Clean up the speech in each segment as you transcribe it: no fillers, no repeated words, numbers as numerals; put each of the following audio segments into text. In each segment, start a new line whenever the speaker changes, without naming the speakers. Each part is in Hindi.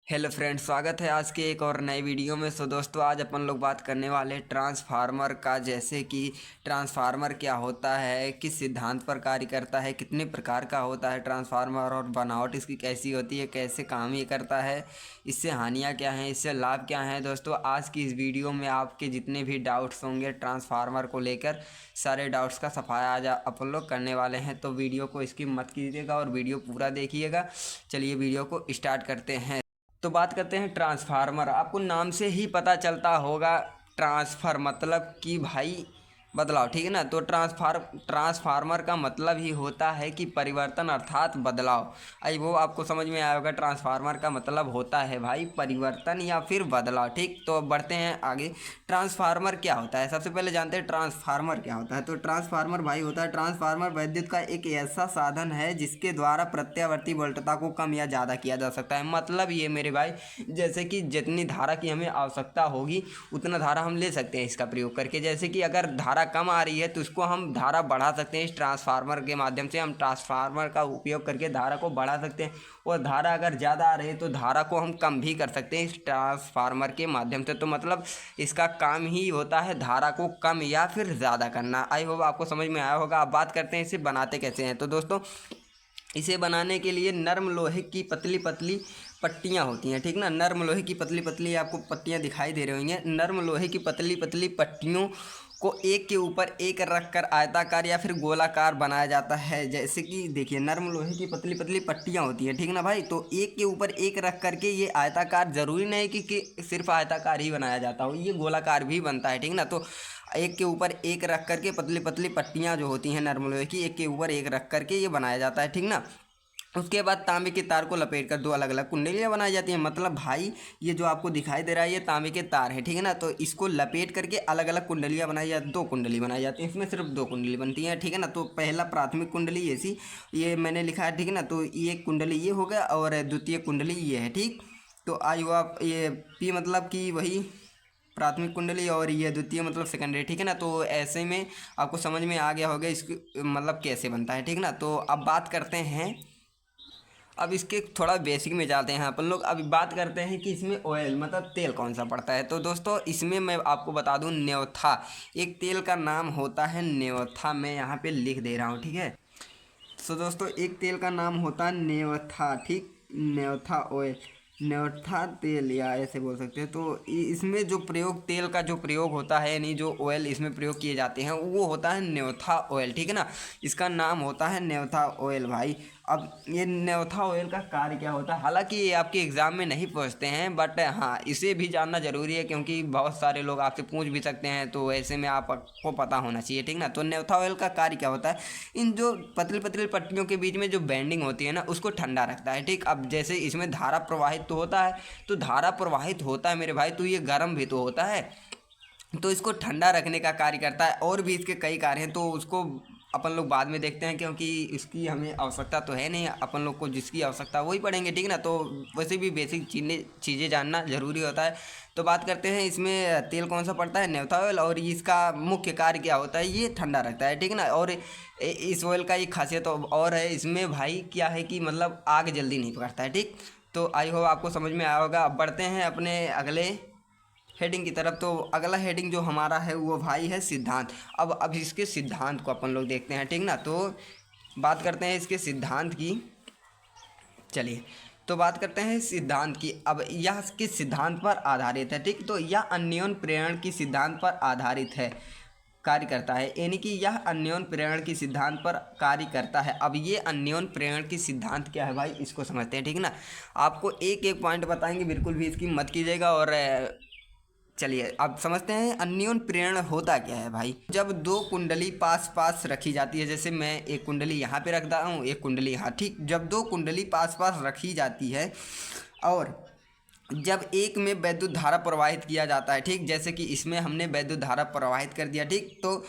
हेलो फ्रेंड्स, स्वागत है आज के एक और नए वीडियो में। दोस्तों, आज अपन लोग बात करने वाले ट्रांसफार्मर का। जैसे कि ट्रांसफार्मर क्या होता है, किस सिद्धांत पर कार्य करता है, कितने प्रकार का होता है ट्रांसफार्मर और बनावट इसकी कैसी होती है, कैसे काम ये करता है, इससे हानियाँ क्या हैं, इससे लाभ क्या हैं। दोस्तों, आज की इस वीडियो में आपके जितने भी डाउट्स होंगे ट्रांसफार्मर को लेकर, सारे डाउट्स का सफाया आज अपन लोग करने वाले हैं। तो वीडियो को स्किप मत कीजिएगा और वीडियो पूरा देखिएगा। चलिए वीडियो को स्टार्ट करते हैं। तो बात करते हैं ट्रांसफार्मर। आपको नाम से ही पता चलता होगा, ट्रांसफर मतलब कि भाई बदलाव, ठीक है ना। तो ट्रांसफार्मर का मतलब ही होता है कि परिवर्तन अर्थात बदलाव। आई वो आपको समझ में आया होगा। ट्रांसफार्मर का मतलब होता है भाई परिवर्तन या फिर बदलाव, ठीक। तो अब बढ़ते हैं आगे। ट्रांसफार्मर क्या होता है, सबसे पहले जानते हैं ट्रांसफार्मर क्या होता है। तो ट्रांसफार्मर भाई होता है, ट्रांसफार्मर विद्युत का एक ऐसा साधन है जिसके द्वारा प्रत्यावर्ती वोल्टता को कम या ज़्यादा किया जा सकता है। मतलब ये मेरे भाई, जैसे कि जितनी धारा की हमें आवश्यकता होगी उतना धारा हम ले सकते हैं इसका प्रयोग करके। जैसे कि अगर धारा कम आ रही है तो उसको हम धारा बढ़ा सकते हैं। इस ट्रांसफार्मर के माध्यम से हम ट्रांसफार्मर का उपयोग करके धारा को बढ़ा सकते हैं, और धारा अगर ज़्यादा आ रही है तो धारा को हम कम भी कर सकते हैं इस ट्रांसफार्मर के माध्यम से। तो मतलब इसका काम ही होता है धारा को कम या फिर ज़्यादा करना। आई होप आपको समझ में आया होगा। अब बात करते हैं इसे बनाते कैसे हैं। तो दोस्तों, इसे बनाने के लिए नर्म लोहे की पतली पतली पट्टियाँ होती हैं, ठीक ना। नर्म लोहे की पतली पतली आपको पट्टियाँ दिखाई दे रही होंगी। नर्म लोहे की पतली पतली पट्टियों को एक के ऊपर एक रख कर आयताकार या फिर गोलाकार बनाया जाता है। जैसे कि देखिए, नर्म लोहे की पतली पतली पट्टियाँ होती हैं, ठीक ना भाई। तो एक के ऊपर एक रख करके ये आयताकार, ज़रूरी नहीं कि सिर्फ आयताकार ही बनाया जाता हो, ये गोलाकार भी बनता है, ठीक ना। तो एक के ऊपर एक रख करके पतली पतली पट्टियाँ जो होती हैं नर्म लोहे की, एक के ऊपर एक रख करके ये बनाया जाता है, ठीक ना। उसके बाद तांबे के तार को लपेट कर दो अलग अलग कुंडलियाँ बनाई जाती हैं। मतलब भाई, ये जो आपको दिखाई दे रहा है ये तांबे के तार है, ठीक है ना। तो इसको लपेट करके अलग अलग कुंडलियाँ बनाई जाती, दो कुंडली बनाई जाती है। इसमें सिर्फ दो कुंडली बनती हैं, ठीक है ना। तो पहला प्राथमिक कुंडली ऐसी, ये मैंने लिखा है, ठीक है ना। तो ये कुंडली ये हो गया और द्वितीय कुंडली ये है, ठीक। तो आई आप ये पी मतलब कि वही प्राथमिक कुंडली, और ये द्वितीय मतलब सेकेंडरी, ठीक है ना। तो ऐसे में आपको समझ में आ गया होगा इसको मतलब कैसे बनता है, ठीक ना। तो अब बात करते हैं, अब इसके थोड़ा बेसिक में जाते हैं अपन लोग। अभी बात करते हैं कि इसमें ऑयल मतलब तेल कौन सा पड़ता है। तो दोस्तों, इसमें मैं आपको बता दूं, न्योथा एक तेल का नाम होता है। न्योथा मैं यहाँ पे लिख दे रहा हूँ, ठीक है। तो दोस्तों, एक तेल का नाम होता है न्योथा, ठीक। न्योथा ऑयल, न्योथा तेल या ऐसे बोल सकते हैं। तो इसमें जो प्रयोग, तेल का जो प्रयोग होता है, यानी जो ऑयल इसमें प्रयोग किए जाते हैं वो होता है न्योथा ऑयल, ठीक है ना। इसका नाम होता है न्योथा ऑयल भाई। अब ये न्योथा ऑयल का कार्य क्या होता है, हालांकि ये आपके एग्ज़ाम में नहीं पूछते हैं, बट हाँ इसे भी जानना ज़रूरी है क्योंकि बहुत सारे लोग आपसे पूछ भी सकते हैं। तो ऐसे में आपको पता होना चाहिए, ठीक ना। तो न्योथा ऑयल का कार्य क्या होता है, इन जो पतली पतली पट्टियों के बीच में जो बेंडिंग होती है ना, उसको ठंडा रखता है, ठीक। अब जैसे इसमें धारा प्रवाहित तो होता है, तो धारा प्रवाहित होता है मेरे भाई, तो ये गर्म भी तो होता है। तो इसको ठंडा रखने का कार्य करता है। और भी इसके कई कार्य हैं, तो उसको अपन लोग बाद में देखते हैं क्योंकि इसकी हमें आवश्यकता तो है नहीं। अपन लोग को जिसकी आवश्यकता वही पढ़ेंगे, ठीक ना। तो वैसे भी बेसिक चीज़ें जानना ज़रूरी होता है। तो बात करते हैं इसमें तेल कौन सा पड़ता है, न्योथा ऑयल। और इसका मुख्य कार्य क्या होता है, ये ठंडा रखता है, ठीक ना। और इस ऑयल का एक खासियत और है, इसमें भाई क्या है कि मतलब आग जल्दी नहीं पकड़ता है, ठीक। तो आई होप आपको समझ में आया होगा। अब बढ़ते हैं अपने अगले हेडिंग की तरफ। तो अगला हेडिंग जो हमारा है वो भाई है सिद्धांत। अब इसके सिद्धांत को अपन लोग देखते हैं, ठीक ना। तो बात करते हैं इसके सिद्धांत की। चलिए, तो बात करते हैं सिद्धांत की। अब यह किस सिद्धांत पर आधारित है, ठीक। तो यह अन्योन प्रेरण की सिद्धांत पर आधारित है, कार्य करता है। यानी कि यह अन्योन प्रेरण की सिद्धांत पर कार्य करता है। अब ये अन्योन प्रेरण की सिद्धांत क्या है भाई, इसको समझते हैं, ठीक ना। आपको एक एक पॉइंट बताएंगे, बिल्कुल भी इसकी मत कीजिएगा। और चलिए अब समझते हैं अन्योन प्रेरण होता क्या है भाई। जब दो कुंडली पास पास रखी जाती है, जैसे मैं एक कुंडली यहाँ पे रख रहा हूँ, एक कुंडली यहाँ, ठीक। जब दो कुंडली पास पास रखी जाती है और जब एक में वैद्युत धारा प्रवाहित किया जाता है, ठीक। जैसे कि इसमें हमने वैद्युत धारा प्रवाहित कर दिया, ठीक। तो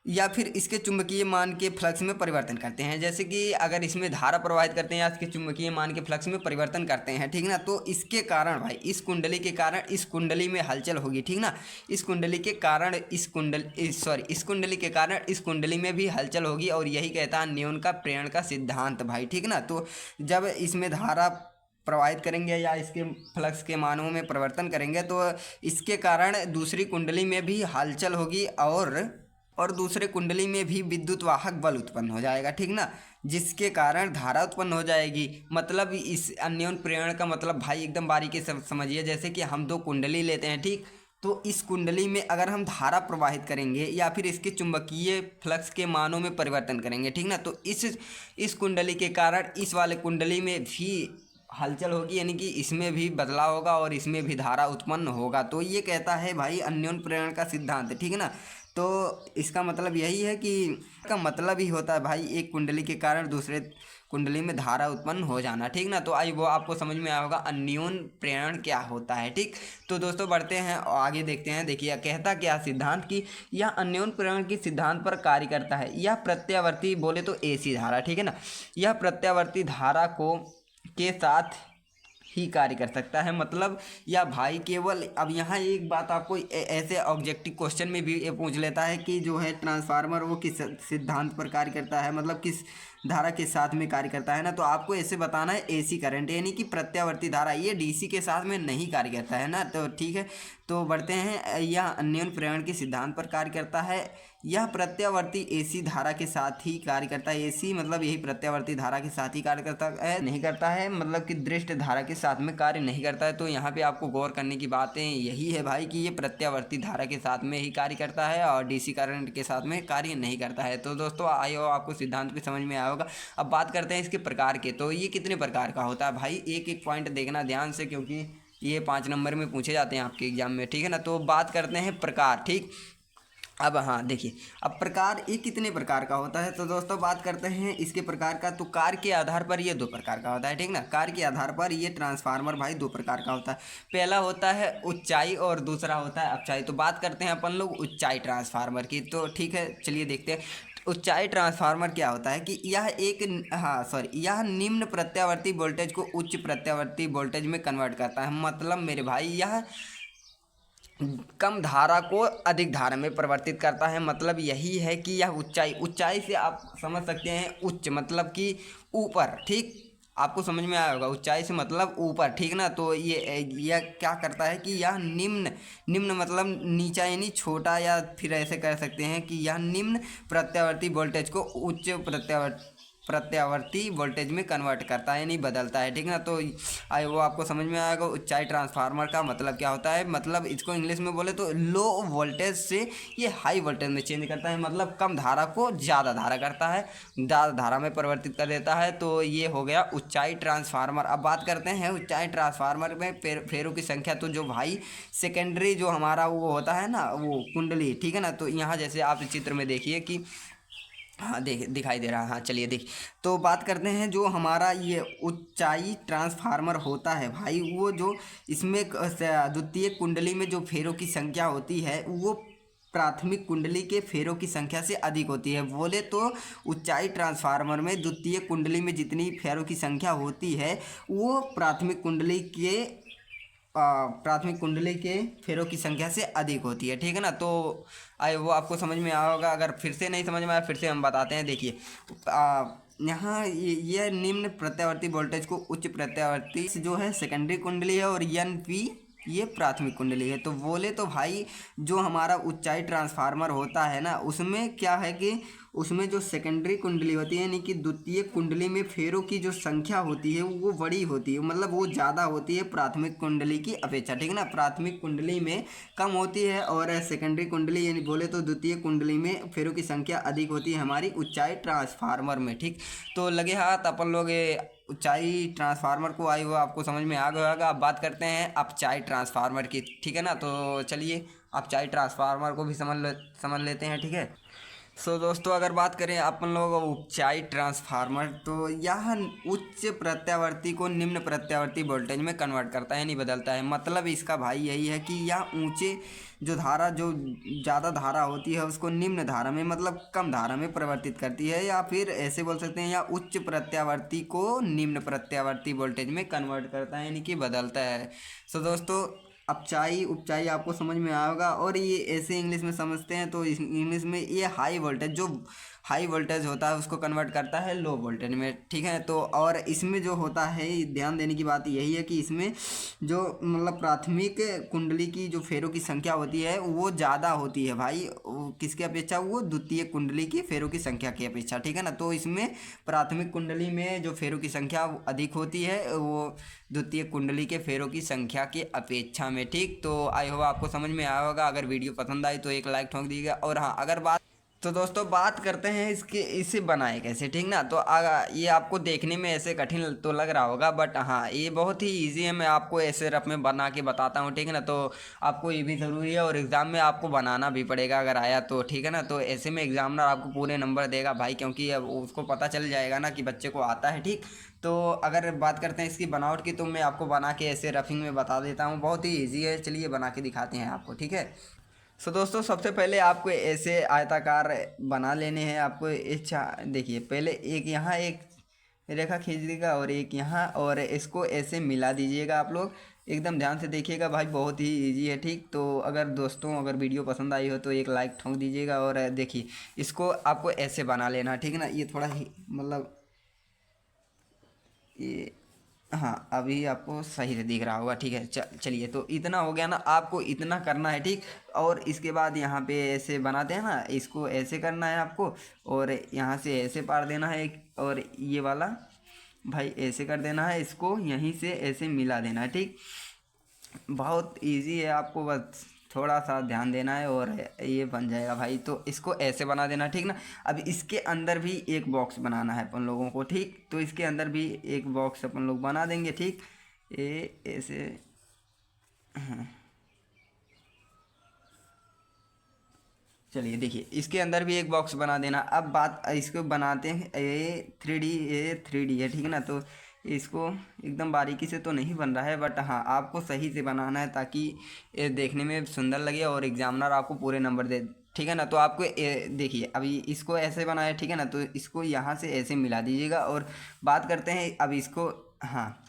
या फिर इसके चुंबकीय मान के फ्लक्स में परिवर्तन करते हैं। जैसे कि अगर इसमें धारा प्रवाहित करते हैं या इसके चुंबकीय मान के फ्लक्स में परिवर्तन करते हैं, ठीक ना। तो इसके कारण भाई, इस कुंडली के कारण इस कुंडली में हलचल होगी, ठीक ना। इस कुंडली के कारण इस कुंडली के कारण इस कुंडली में भी हलचल होगी, और यही कहता है न्यूटन का प्रेरण का सिद्धांत भाई, ठीक ना। तो जब इसमें धारा प्रवाहित करेंगे या इसके फ्लक्स के मानों में परिवर्तन करेंगे तो इसके कारण दूसरी कुंडली में भी हलचल होगी और दूसरे कुंडली में भी विद्युत वाहक बल उत्पन्न हो जाएगा, ठीक ना, जिसके कारण धारा उत्पन्न हो जाएगी। मतलब इस अन्योन प्रेरण का मतलब भाई एकदम बारीकी से समझिए। जैसे कि हम दो कुंडली लेते हैं, ठीक, तो इस कुंडली में अगर हम धारा प्रवाहित करेंगे या फिर इसके चुंबकीय फ्लक्स के मानों में परिवर्तन करेंगे, ठीक ना, तो इस कुंडली के कारण इस वाले कुंडली में भी हलचल होगी, यानी कि इसमें भी बदलाव होगा और इसमें भी धारा उत्पन्न होगा। तो ये कहता है भाई अन्योन प्रेरण का सिद्धांत, ठीक है ना। तो इसका मतलब यही है कि इसका मतलब ही होता है भाई एक कुंडली के कारण दूसरे कुंडली में धारा उत्पन्न हो जाना, ठीक ना। तो आई वो आपको समझ में आया होगा अन्योन प्रेरण क्या होता है, ठीक। तो दोस्तों बढ़ते हैं और आगे देखते हैं। देखिए कहता क्या सिद्धांत की यह अन्योन प्रेरण की सिद्धांत पर कार्य करता है। यह प्रत्यावर्ती बोले तो एसी धारा, ठीक है ना, यह प्रत्यावर्ती धारा को के साथ ही कार्य कर सकता है। मतलब या भाई केवल अब यहाँ एक बात आपको ऐसे ऑब्जेक्टिव क्वेश्चन में भी ये पूछ लेता है कि जो है ट्रांसफार्मर वो किस सिद्धांत पर कार्य करता है, मतलब किस धारा के साथ में कार्य करता है ना। तो आपको ऐसे बताना है एसी करंट यानी कि प्रत्यावर्ती धारा, ये डीसी के साथ में नहीं कार्य करता है ना। तो ठीक है, तो बढ़ते हैं। यह अन्योन प्रेरण के सिद्धांत पर कार्य करता है। यह प्रत्यावर्ती एसी धारा के साथ ही कार्य करता है। एसी मतलब यही प्रत्यावर्ती धारा के साथ ही कार्य करता है, नहीं करता है मतलब कि दृष्ट धारा के साथ में कार्य नहीं करता है। तो यहाँ पे आपको गौर करने की बातें यही है भाई कि ये प्रत्यावर्ती धारा के साथ में ही कार्य करता है और डीसी करंट के साथ में कार्य नहीं करता है। तो दोस्तों आई हो आपको सिद्धांत भी समझ में आया होगा। अब बात करते हैं इसके प्रकार के। तो ये कितने प्रकार का होता है भाई, एक एक पॉइंट देखना ध्यान से, क्योंकि ये 5 नंबर में पूछे जाते हैं आपके एग्जाम में, ठीक है ना। तो बात करते हैं प्रकार, ठीक। अब हाँ देखिए, अब प्रकार ये कितने प्रकार का होता है। तो दोस्तों बात करते हैं इसके प्रकार का। तो कार्य के आधार पर ये 2 प्रकार का होता है, ठीक ना। कार्य के आधार पर ये ट्रांसफार्मर भाई 2 प्रकार का होता है। पहला होता है ऊंचाई और दूसरा होता है अपचाई। तो बात करते हैं अपन लोग ऊंचाई ट्रांसफार्मर की। तो ठीक है चलिए देखते हैं ऊंचाई ट्रांसफार्मर क्या होता है कि यह निम्न प्रत्यावर्ती वोल्टेज को उच्च प्रत्यावर्ती वोल्टेज में कन्वर्ट करता है। मतलब मेरे भाई यह कम धारा को अधिक धारा में परिवर्तित करता है। मतलब यही है कि यह ऊंचाई से आप समझ सकते हैं उच्च मतलब कि ऊपर, ठीक, आपको समझ में आया होगा ऊंचाई से मतलब ऊपर, ठीक ना। तो यह क्या करता है कि यह निम्न मतलब नीचा यानी छोटा, या फिर ऐसे कह सकते हैं कि यह निम्न प्रत्यावर्ती वोल्टेज को उच्च प्रत्यावर्ती वोल्टेज में कन्वर्ट करता है यानी बदलता है, ठीक ना। तो आई वो आपको समझ में आएगा ऊंचाई ट्रांसफार्मर का मतलब क्या होता है। मतलब इसको इंग्लिश में बोले तो लो वोल्टेज से ये हाई वोल्टेज में चेंज करता है। मतलब कम धारा को ज़्यादा धारा करता है, ज़्यादा धारा में परिवर्तित कर देता है। तो ये हो गया ऊंचाई ट्रांसफार्मर। अब बात करते हैं ऊंचाई ट्रांसफार्मर में फेरों की संख्या। तो जो भाई सेकेंडरी जो हमारा वो होता है ना वो कुंडली, ठीक है ना। तो यहाँ जैसे आप चित्र में देखिए कि हाँ दिखाई दे रहा है, हाँ चलिए देखिए। तो बात करते हैं जो हमारा ये ऊंचाई ट्रांसफार्मर होता है भाई, वो जो इसमें द्वितीय कुंडली में जो फेरों की संख्या होती है वो प्राथमिक कुंडली के फेरों की संख्या से अधिक होती है। बोले तो ऊंचाई ट्रांसफार्मर में द्वितीय कुंडली में जितनी फेरों की संख्या होती है वो प्राथमिक कुंडली के फेरों की संख्या से अधिक होती है, ठीक है ना। तो वो आपको समझ में आया होगा। अगर फिर से नहीं समझ में आया फिर से हम बताते हैं। देखिए यहाँ ये निम्न प्रत्यावर्ती वोल्टेज को उच्च प्रत्यावर्ती जो है सेकेंडरी कुंडली है और एन पी ये प्राथमिक कुंडली है। तो बोले तो भाई जो हमारा ऊंचाई ट्रांसफार्मर होता है ना उसमें क्या है कि उसमें जो सेकेंडरी कुंडली होती है यानी कि द्वितीय कुंडली में फेरों की जो संख्या होती है वो बड़ी होती है, मतलब वो ज़्यादा होती है प्राथमिक कुंडली की अपेक्षा, ठीक है ना। प्राथमिक कुंडली में कम होती है और सेकेंडरी कुंडली यानी बोले तो द्वितीय कुंडली में फेरों की संख्या अधिक होती है हमारी ऊंचाई ट्रांसफार्मर में, ठीक। तो लगे हाथ अपन लोग ऊंचाई ट्रांसफार्मर को आई वो आपको समझ में आ गया होगा। अब बात करते हैं अपचाई ट्रांसफार्मर की, ठीक है ना। तो चलिए अपचाई ट्रांसफार्मर को भी समझ लेते हैं, ठीक है। सो दोस्तों अगर बात करें अपन लोग ऊंचाई ट्रांसफार्मर, तो यह उच्च प्रत्यावर्ती को निम्न प्रत्यावर्ती वोल्टेज में कन्वर्ट करता है नहीं बदलता है। मतलब इसका भाई यही है कि यह ऊंचे जो ज़्यादा धारा होती है उसको निम्न धारा में मतलब कम धारा में परिवर्तित करती है, या फिर ऐसे बोल सकते हैं या उच्च प्रत्यावर्ती को निम्न प्रत्यावर्ती वोल्टेज में कन्वर्ट करता है यानी कि बदलता है। सो दोस्तों अपचाई उपचाई आपको समझ में आएगा। और ये ऐसे इंग्लिश में समझते हैं तो इंग्लिश में ये हाई वोल्टेज जो हाई वोल्टेज होता है उसको कन्वर्ट करता है लो वोल्टेज में, ठीक है। तो और इसमें जो होता है, ध्यान देने की बात यही है कि इसमें जो मतलब प्राथमिक कुंडली की जो फेरों की संख्या होती है वो ज़्यादा होती है भाई, किसकी अपेक्षा, वो द्वितीय कुंडली की फेरों की संख्या की अपेक्षा, ठीक है ना। तो इसमें प्राथमिक कुंडली में जो फेरों की संख्या अधिक होती है वो द्वितीय कुंडली के फेरों की संख्या की अपेक्षा में, ठीक। तो आई होप आपको समझ में आया होगा। अगर वीडियो पसंद आई तो एक लाइक ठोक दीजिएगा। और हाँ, अगर बात तो दोस्तों बात करते हैं इसके, इसे बनाए कैसे, ठीक ना। तो ये आपको देखने में ऐसे कठिन तो लग रहा होगा, बट हाँ ये बहुत ही इजी है। मैं आपको ऐसे रफ में बना के बताता हूँ, ठीक है ना। तो आपको ये भी ज़रूरी है और एग्ज़ाम में आपको बनाना भी पड़ेगा अगर आया तो, ठीक है ना। तो ऐसे में एग्जामिनर आपको पूरे नंबर देगा भाई, क्योंकि अब उसको पता चल जाएगा ना कि बच्चे को आता है, ठीक। तो अगर बात करते हैं इसकी बनावट की, तो मैं आपको बना के ऐसे रफिंग में बता देता हूँ, बहुत ही ईजी है। चलिए बना के दिखाते हैं आपको, ठीक है। सो दोस्तों सबसे पहले आपको ऐसे आयताकार बना लेने हैं। आपको इच्छा देखिए, पहले एक यहाँ एक रेखा खींच दीजिएगा और एक यहाँ, और इसको ऐसे मिला दीजिएगा। आप लोग एकदम ध्यान से देखिएगा भाई, बहुत ही इजी है, ठीक। तो अगर दोस्तों अगर वीडियो पसंद आई हो तो एक लाइक ठोक दीजिएगा। और देखिए इसको आपको ऐसे बना लेना, ठीक है ना। ये थोड़ा ही मतलब ये, हाँ अभी आपको सही से दिख रहा होगा, ठीक है। चलिए तो इतना हो गया ना, आपको इतना करना है, ठीक। और इसके बाद यहाँ पे ऐसे बनाते हैं ना, इसको ऐसे करना है आपको, और यहाँ से ऐसे पार देना है और ये वाला भाई ऐसे कर देना है, इसको यहीं से ऐसे मिला देना है, ठीक। बहुत इजी है, आपको बस थोड़ा सा ध्यान देना है और ये बन जाएगा भाई। तो इसको ऐसे बना देना, ठीक ना। अब इसके अंदर भी एक बॉक्स बनाना है अपन लोगों को, ठीक। तो इसके अंदर भी एक बॉक्स अपन लोग बना देंगे, ठीक। ये ऐसे, हाँ चलिए देखिए इसके अंदर भी एक बॉक्स बना देना। अब बात इसको बनाते हैं, ये 3D है, ठीक है ना। तो इसको एकदम बारीकी से तो नहीं बन रहा है, बट हाँ आपको सही से बनाना है ताकि ये देखने में सुंदर लगे और एग्जामिनर आपको पूरे नंबर दे, ठीक है ना। तो आपको देखिए अभी इसको ऐसे बनाया, ठीक है ना। तो इसको यहाँ से ऐसे मिला दीजिएगा और बात करते हैं अब इसको, हाँ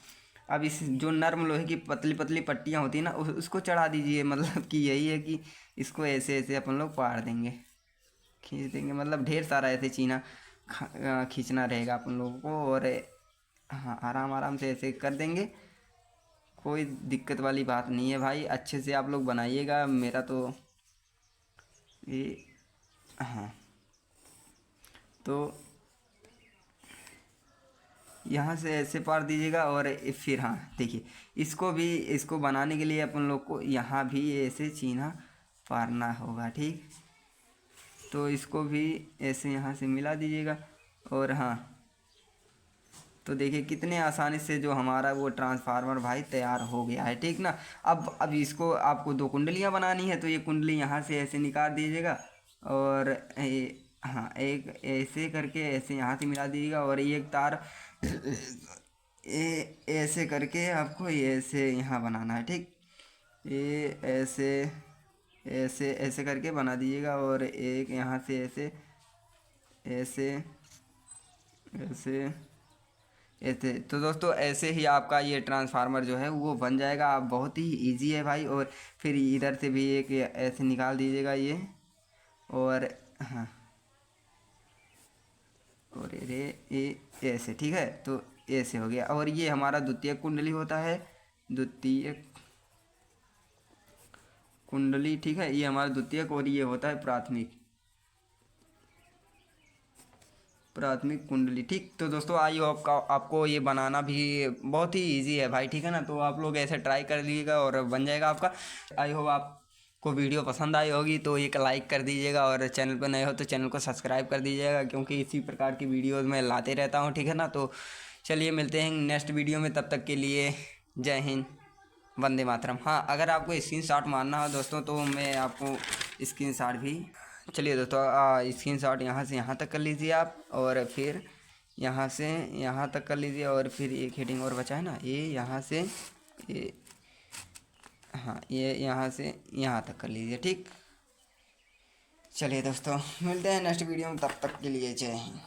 अब इस जो नर्म लोहे की पतली पतली पट्टियाँ होती हैं ना, उसको चढ़ा दीजिए। मतलब कि यही है कि इसको ऐसे ऐसे अपन लोग पार देंगे, खींच देंगे, मतलब ढेर सारा ऐसे चीना खींचना रहेगा अपन लोगों को। और हाँ आराम आराम से ऐसे कर देंगे, कोई दिक्कत वाली बात नहीं है भाई। अच्छे से आप लोग बनाइएगा, मेरा तो ये, हाँ तो यहाँ से ऐसे पार दीजिएगा। और फिर हाँ देखिए इसको बनाने के लिए अपन लोग को यहाँ भी ऐसे चीना पारना होगा, ठीक। तो इसको भी ऐसे यहाँ से मिला दीजिएगा। और हाँ तो देखिए कितने आसानी से जो हमारा वो ट्रांसफार्मर भाई तैयार हो गया है, ठीक ना। अब इसको आपको 2 कुंडलियाँ बनानी है, तो ये कुंडली यहाँ से ऐसे निकाल दीजिएगा और हाँ एक ऐसे करके ऐसे यहाँ से मिला दीजिएगा। और ये एक तार ऐसे करके आपको ये ऐसे यहाँ बनाना है, ठीक। ये ऐसे ऐसे ऐसे करके बना दीजिएगा। और एक यहाँ से ऐसे ऐसे ऐसे ऐसे। तो दोस्तों ऐसे ही आपका ये ट्रांसफार्मर जो है वो बन जाएगा। आप बहुत ही इजी है भाई। और फिर इधर से भी एक ऐसे निकाल दीजिएगा ये, और हाँ और ये ऐसे, ठीक है। तो ऐसे हो गया। और ये हमारा द्वितीय कुंडली होता है, द्वितीय कुंडली, ठीक है। ये हमारा द्वितीयक और ये होता है प्राथमिक कुंडली, ठीक। तो दोस्तों आई होप आपको ये बनाना भी बहुत ही इजी है भाई, ठीक है ना। तो आप लोग ऐसे ट्राई कर लीजिएगा और बन जाएगा आपका। आई होप आपको वीडियो पसंद आई होगी, तो एक लाइक कर दीजिएगा और चैनल पर नए हो तो चैनल को सब्सक्राइब कर दीजिएगा, क्योंकि इसी प्रकार की वीडियोज़ मैं लाते रहता हूँ, ठीक है ना। तो चलिए मिलते हैं नेक्स्ट वीडियो में, तब तक के लिए जय हिंद, वंदे मातरम। हाँ अगर आपको स्क्रीन शॉट मारना हो दोस्तों तो मैं आपको स्क्रीन शॉट भी, चलिए दोस्तों स्क्रीन शॉट यहाँ से यहाँ तक कर लीजिए आप, और फिर यहाँ से यहाँ तक कर लीजिए। और फिर एक हेडिंग और बचा है ना, ये यहाँ से ये, हाँ ये यहाँ से यहाँ तक कर लीजिए, ठीक। चलिए दोस्तों मिलते हैं नेक्स्ट वीडियो में, तब तक के लिए जय हिंद।